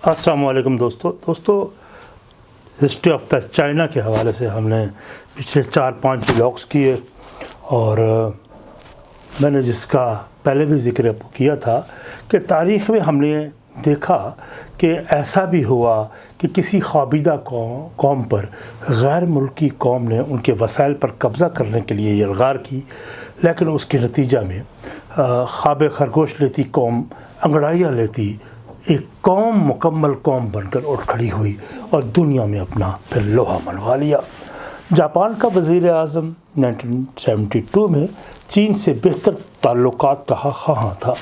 السلام علیکم دوستو ہسٹری آف دا چائنا کے حوالے سے ہم نے پچھلے 4-5 بلاگس کیے اور میں نے جس کا پہلے بھی ذکر کیا تھا کہ تاریخ میں ہم نے دیکھا کہ ایسا بھی ہوا کہ کسی خوابیدہ قوم پر غیر ملکی قوم نے ان کے وسائل پر قبضہ کرنے کے لیے یلغار کی، لیکن اس کے نتیجہ میں خواب خرگوش لیتی قوم انگڑائیاں لیتی ایک قوم مکمل قوم بن کر اٹھ کھڑی ہوئی اور دنیا میں اپنا پھر لوہا منوا لیا۔ جاپان کا وزیر اعظم 1972 میں چین سے بہتر تعلقات کا خواہاں تھا۔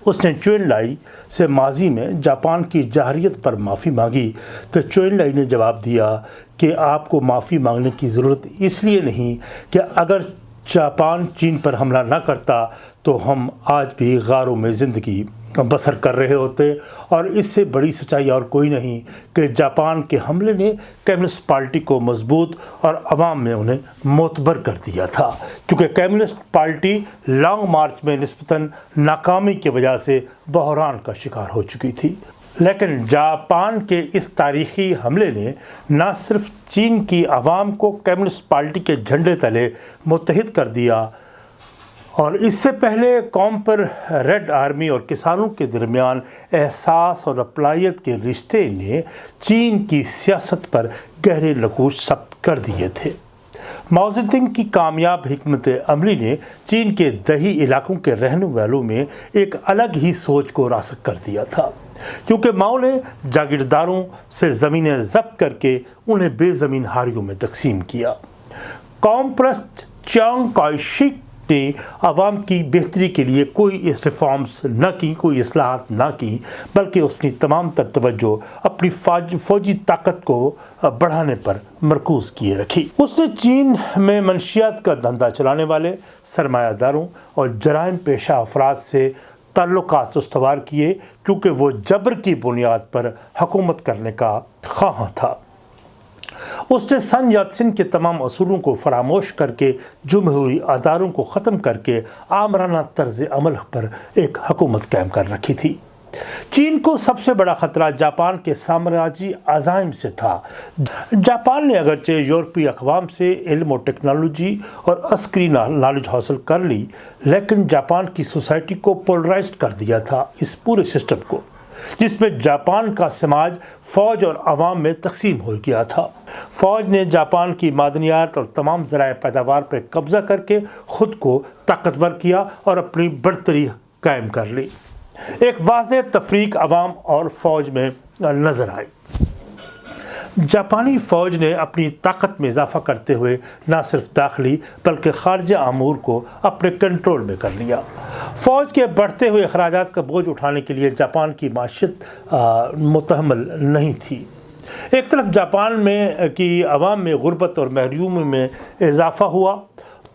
اس نے چوین لائی سے ماضی میں جاپان کی جارحیت پر معافی مانگی تو چوین لائی نے جواب دیا کہ آپ کو معافی مانگنے کی ضرورت اس لیے نہیں کہ اگر جاپان چین پر حملہ نہ کرتا تو ہم آج بھی غاروں میں زندگی بسر کر رہے ہوتے، اور اس سے بڑی سچائی اور کوئی نہیں کہ جاپان کے حملے نے کمیونسٹ پارٹی کو مضبوط اور عوام میں انہیں معتبر کر دیا تھا، کیونکہ کمیونسٹ پارٹی لانگ مارچ میں نسبتاً ناکامی کی وجہ سے بحران کا شکار ہو چکی تھی۔ لیکن جاپان کے اس تاریخی حملے نے نہ صرف چین کی عوام کو کمیونسٹ پارٹی کے جھنڈے تلے متحد کر دیا، اور اس سے پہلے قوم پر ریڈ آرمی اور کسانوں کے درمیان احساس اور اپنائیت کے رشتے نے چین کی سیاست پر گہرے نقوش ثبت کر دیے تھے۔ ماؤ زیدونگ کی کامیاب حکمت عملی نے چین کے دیہی علاقوں کے رہنے والوں میں ایک الگ ہی سوچ کو راسخ کر دیا تھا، کیونکہ ماؤ نے جاگیرداروں سے زمینیں ضبط کر کے انہیں بے زمین ہاریوں میں تقسیم کیا۔ قوم پرست چیانگ کائی شک نے عوام کی بہتری کے لیے کوئی ریفارمز نہ کی، کوئی اصلاحات نہ کی، بلکہ اس نے تمام تر توجہ اپنی فوجی طاقت کو بڑھانے پر مرکوز کیے رکھی۔ اس نے چین میں منشیات کا دھندا چلانے والے سرمایہ داروں اور جرائم پیشہ افراد سے تعلقات استوار کیے، کیونکہ وہ جبر کی بنیاد پر حکومت کرنے کا خواہاں تھا۔ اس نے سن یاتسن کے تمام اصولوں کو فراموش کر کے جمہوری اداروں کو ختم کر کے آمرانہ طرز عمل پر ایک حکومت قائم کر رکھی تھی۔ چین کو سب سے بڑا خطرہ جاپان کے سامراجی عزائم سے تھا۔ جاپان نے اگرچہ یورپی اقوام سے علم و ٹیکنالوجی اور عسکری نالج حاصل کر لی، لیکن جاپان کی سوسائٹی کو پولرائزڈ کر دیا تھا، اس پورے سسٹم کو، جس میں جاپان کا سماج فوج اور عوام میں تقسیم ہو گیا تھا۔ فوج نے جاپان کی معدنیات اور تمام ذرائع پیداوار پر قبضہ کر کے خود کو طاقتور کیا اور اپنی برتری قائم کر لی۔ ایک واضح تفریق عوام اور فوج میں نظر آئی۔ جاپانی فوج نے اپنی طاقت میں اضافہ کرتے ہوئے نہ صرف داخلی بلکہ خارجہ امور کو اپنے کنٹرول میں کر لیا۔ فوج کے بڑھتے ہوئے اخراجات کا بوجھ اٹھانے کے لیے جاپان کی معیشت متحمل نہیں تھی۔ ایک طرف جاپان میں کی عوام میں غربت اور محرومی میں اضافہ ہوا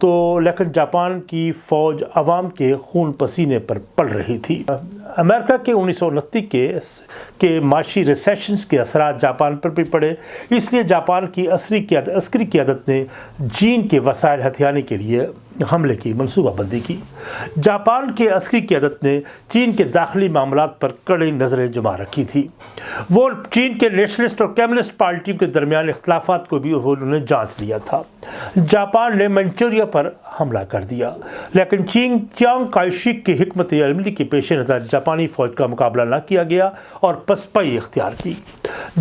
تو لیکن جاپان کی فوج عوام کے خون پسینے پر پڑ رہی تھی۔ امریکہ کے 1929 کے معاشی ریسیشنز کے اثرات جاپان پر بھی پڑے، اس لیے جاپان کی عسکری قیادت نے چین کے وسائل ہتھیانے کے لیے حملے کی منصوبہ بندی کی۔ جاپان کے عسکری قیادت نے چین کے داخلی معاملات پر کڑی نظریں جما رکھی تھی۔ وہ چین کے نیشنلسٹ اور کمیونسٹ پارٹیوں کے درمیان اختلافات کو بھی انہوں نے جانچ لیا تھا۔ جاپان نے منچوریا پر حملہ کر دیا، لیکن چیانگ کائی شک کی حکمت عملی کے پیش نظر جاپانی فوج کا مقابلہ نہ کیا گیا اور پسپائی اختیار کی۔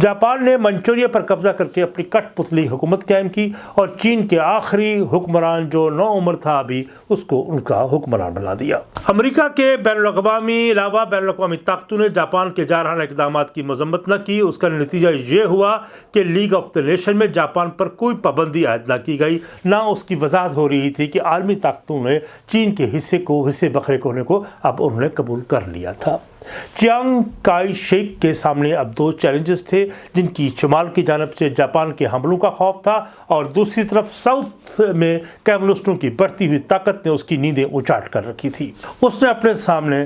جاپان نے منچوریا پر قبضہ کر کے اپنی کٹ پتلی حکومت قائم کی اور چین کے آخری حکمران جو نو عمر تھا بھی اس کو ان کا حکمران بنا دیا۔ امریکہ کے بین الاقوامی طاقتوں نے جاپان کے جارحانہ اقدامات کی مذمت نہ کی۔ اس کا نتیجہ یہ ہوا کہ لیگ آف دی نیشن میں جاپان پر کوئی پابندی عائد نہ کی گئی، نہ اس کی وضاحت ہو رہی تھی کہ عالمی طاقتوں نے چین کے حصے بکھرے ہونے کو اب انہوں نے قبول کر لیا تھا۔ چیانگ کائی شک کے سامنے اب دو چیلنجز تھے، جن کی شمال کی جانب سے جاپان کے حملوں کا خوف تھا اور دوسری طرف ساؤتھ میں کمیونسٹوں کی بڑھتی ہوئی طاقت نے اس کی نیندیں اچاٹ کر رکھی تھی۔ اس نے اپنے سامنے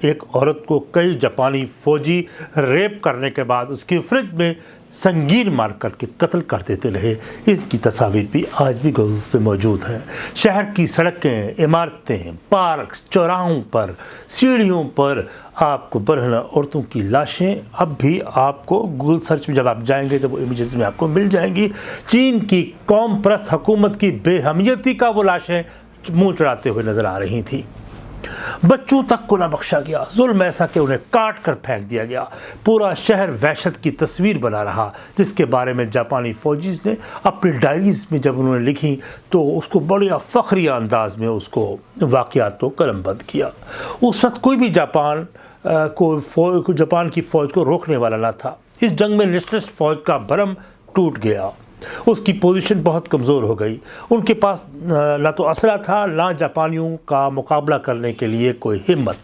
ایک عورت کو کئی جاپانی فوجی ریپ کرنے کے بعد اس کی فریج میں سنگین مار کر کے قتل کر دیتے رہے۔ اس کی تصاویر بھی آج بھی گوگل پہ موجود ہیں۔ شہر کی سڑکیں، عمارتیں، پارکس، چوراہوں پر، سیڑھیوں پر آپ کو برہنہ عورتوں کی لاشیں اب بھی آپ کو گوگل سرچ میں جب آپ جائیں گے تو وہ امیجز میں آپ کو مل جائیں گی۔ چین کی قوم پرست حکومت کی بے حمیتی کا وہ لاشیں منہ چڑھاتے ہوئے نظر آ رہی تھیں۔ بچوں تک کو نہ بخشا گیا، ظلم ایسا کہ انہیں کاٹ کر پھینک دیا گیا۔ پورا شہر وحشت کی تصویر بنا رہا، جس کے بارے میں جاپانی فوجیز نے اپنی ڈائریز میں جب انہوں نے لکھی تو اس کو بڑے فخریہ انداز میں اس کو واقعات کو قلم بند کیا۔ اس وقت کوئی بھی جاپان کی فوج کو روکنے والا نہ تھا۔ اس جنگ میں نیشنلسٹ فوج کا بھرم ٹوٹ گیا، اس کی پوزیشن بہت کمزور ہو گئی۔ ان کے پاس نہ تو اسلحہ تھا، نہ جاپانیوں کا مقابلہ کرنے کے لیے کوئی ہمت۔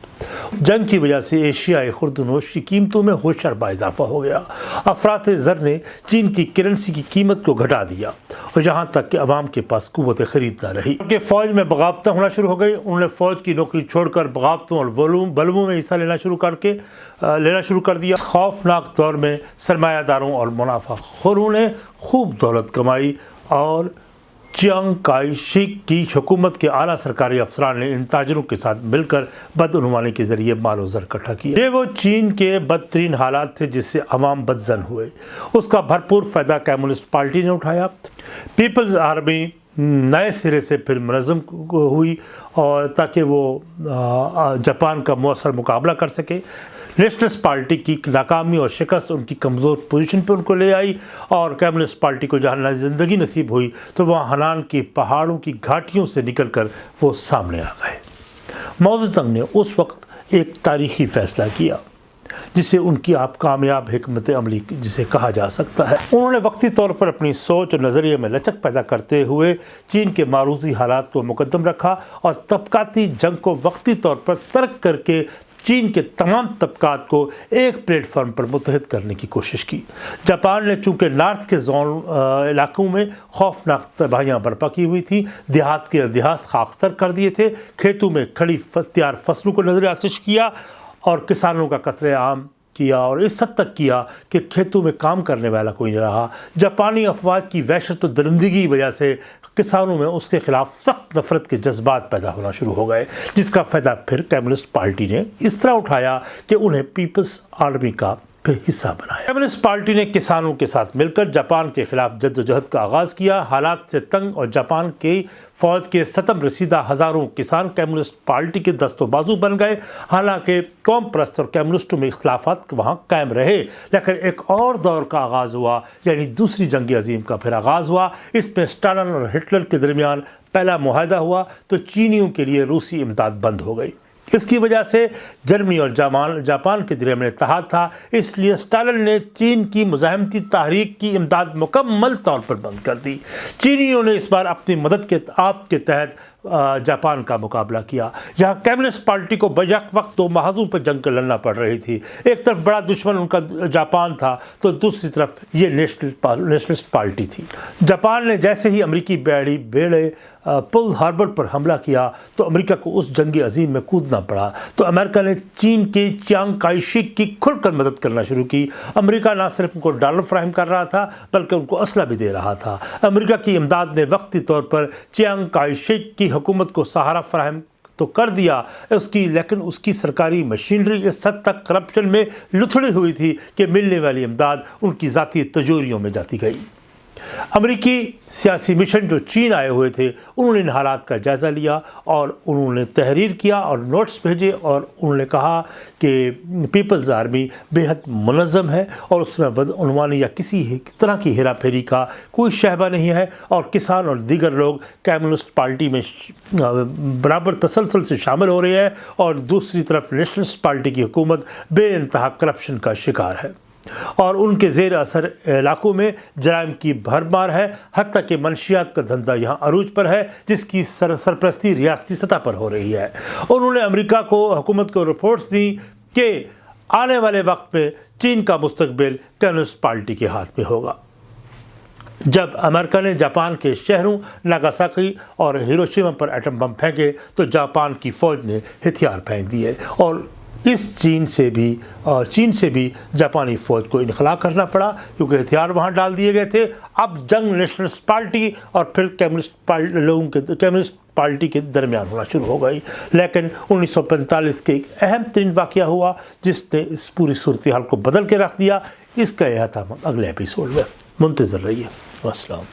جنگ کی وجہ سے ایشیائی خوردونوش کی قیمتوں میں ہوشر با اضافہ ہو گیا۔ افراط زر نے چین کی کرنسی کی قیمت کو گھٹا دیا اور یہاں تک کہ عوام کے پاس قوت خرید نہ رہی۔ کہ فوج میں بغاوتیں ہونا شروع ہو گئی، انہوں نے فوج کی نوکری چھوڑ کر بغاوتوں اور بلووں میں حصہ لینا شروع کر دیا۔ خوفناک دور میں سرمایہ داروں اور منافع خوروں نے خوب دولت کمائی اور چیانگ کائی شیک کی حکومت کے اعلیٰ سرکاری افسران نے ان تاجروں کے ساتھ مل کر بدعنوانی کے ذریعے مال و زر اکٹھا کیا۔ یہ وہ چین کے بدترین حالات تھے جس سے عوام بدزن ہوئے۔ اس کا بھرپور فائدہ کمیونسٹ پارٹی نے اٹھایا۔ پیپلز آرمی نئے سرے سے پھر منظم ہوئی اور تاکہ وہ جاپان کا مؤثر مقابلہ کر سکے۔ نیشنلسٹ پارٹی کی ناکامی اور شکست ان کی کمزور پوزیشن پہ ان کو لے آئی اور کمیونسٹ پارٹی کو جہاں زندگی نصیب ہوئی تو وہاں ہنان کی پہاڑوں کی گھاٹیوں سے نکل کر وہ سامنے آ گئے۔ ماؤ زیڈونگ نے اس وقت ایک تاریخی فیصلہ کیا جسے ان کی کامیاب حکمت عملی جسے کہا جا سکتا ہے۔ انہوں نے وقتی طور پر اپنی سوچ اور نظریے میں لچک پیدا کرتے ہوئے چین کے معروضی حالات کو مقدم رکھا اور طبقاتی جنگ کو وقتی طور پر ترک کر کے چین کے تمام طبقات کو ایک پلیٹ فارم پر متحد کرنے کی کوشش کی۔ جاپان نے چونکہ نارتھ کے زون علاقوں میں خوفناک تباہیاں برپا کی ہوئی تھیں، دیہات کے دیہات خاکستر کر دیے تھے، کھیتوں میں کھڑی تیار فصلوں کو نظر آتش کیا اور کسانوں کا قتل عام کیا اور اس حد تک کیا کہ کھیتوں میں کام کرنے والا کوئی نہیں رہا۔ جاپانی افواج کی وحشت و درندگی کی وجہ سے کسانوں میں اس کے خلاف سخت نفرت کے جذبات پیدا ہونا شروع ہو گئے، جس کا فائدہ پھر کمیونسٹ پارٹی نے اس طرح اٹھایا کہ انہیں پیپلز آرمی کا پھر حصہ بنایا۔ کمیونسٹ پارٹی نے کسانوں کے ساتھ مل کر جاپان کے خلاف جدوجہد کا آغاز کیا۔ حالات سے تنگ اور جاپان کی فوج کے ستم رسیدہ ہزاروں کسان کمیونسٹ پارٹی کے دست و بازو بن گئے۔ حالانکہ قوم پرست اور کمیونسٹوں میں اختلافات وہاں قائم رہے، لیکن ایک اور دور کا آغاز ہوا، یعنی دوسری جنگ عظیم کا پھر آغاز ہوا۔ اس میں اسٹالن اور ہٹلر کے درمیان پہلا معاہدہ ہوا تو چینیوں کے لیے روسی امداد بند ہو گئی۔ اس کی وجہ سے جرمنی اور جاپان کے درمیان اتحاد تھا، اس لیے اسٹالن نے چین کی مزاحمتی تحریک کی امداد مکمل طور پر بند کر دی۔ چینیوں نے اس بار اپنی مدد کے آپ کے تحت جاپان کا مقابلہ کیا۔ جہاں کمیونسٹ پارٹی کو بیک وقت دو محاذوں پر جنگ لڑنا پڑ رہی تھی، ایک طرف بڑا دشمن ان کا جاپان تھا تو دوسری طرف یہ نیشنلسٹ پارٹی تھی۔ جاپان نے جیسے ہی امریکی بیڑے پل ہاربر پر حملہ کیا تو امریکہ کو اس جنگ عظیم میں کودنا پڑا، تو امریکہ نے چین کے چیانگ کائی شیک کی کھل کر مدد کرنا شروع کی۔ امریکہ نہ صرف ان کو ڈالر فراہم کر رہا تھا بلکہ ان کو اسلحہ بھی دے رہا تھا۔ امریکہ کی امداد نے وقتی طور پر چیانگ کائی شیک کی حکومت کو سہارا فراہم تو کر دیا لیکن اس کی سرکاری مشینری اس حد تک کرپشن میں لتھڑی ہوئی تھی کہ ملنے والی امداد ان کی ذاتی تجوریوں میں جاتی گئی۔ امریکی سیاسی مشن جو چین آئے ہوئے تھے انہوں نے ان حالات کا جائزہ لیا اور انہوں نے تحریر کیا اور نوٹس بھیجے اور انہوں نے کہا کہ پیپلز آرمی بے حد منظم ہے اور اس میں بدعنوانی یا کسی طرح کی ہیرا پھیری کا کوئی شہبہ نہیں ہے، اور کسان اور دیگر لوگ کمیونسٹ پارٹی میں برابر تسلسل سے شامل ہو رہے ہیں اور دوسری طرف نیشنلسٹ پارٹی کی حکومت بے انتہا کرپشن کا شکار ہے اور ان کے زیر اثر علاقوں میں جرائم کی بھرمار ہے، حتیٰ کہ منشیات کا دھندا یہاں عروج پر ہے جس کی سرپرستی ریاستی سطح پر ہو رہی ہے۔ انہوں نے امریکہ کو حکومت کو رپورٹس دیں کہ آنے والے وقت میں چین کا مستقبل کمیونسٹ پارٹی کے ہاتھ میں ہوگا۔ جب امریکہ نے جاپان کے شہروں ناگاساکی اور ہیروشیما پر ایٹم بم پھینکے تو جاپان کی فوج نے ہتھیار پھینک دیے اور چین سے بھی جاپانی فوج کو انخلا کرنا پڑا کیونکہ ہتھیار وہاں ڈال دیے گئے تھے۔ اب جنگ نیشنلسٹ پارٹی اور پھر کمیونسٹ پارٹی کے درمیان ہونا شروع ہو گئی، لیکن 1945 کے ایک اہم ترین واقعہ ہوا جس نے اس پوری صورتحال کو بدل کے رکھ دیا۔ اس کا احاطہ اگلے ایپیسوڈ میں، منتظر رہیے۔ والسلام۔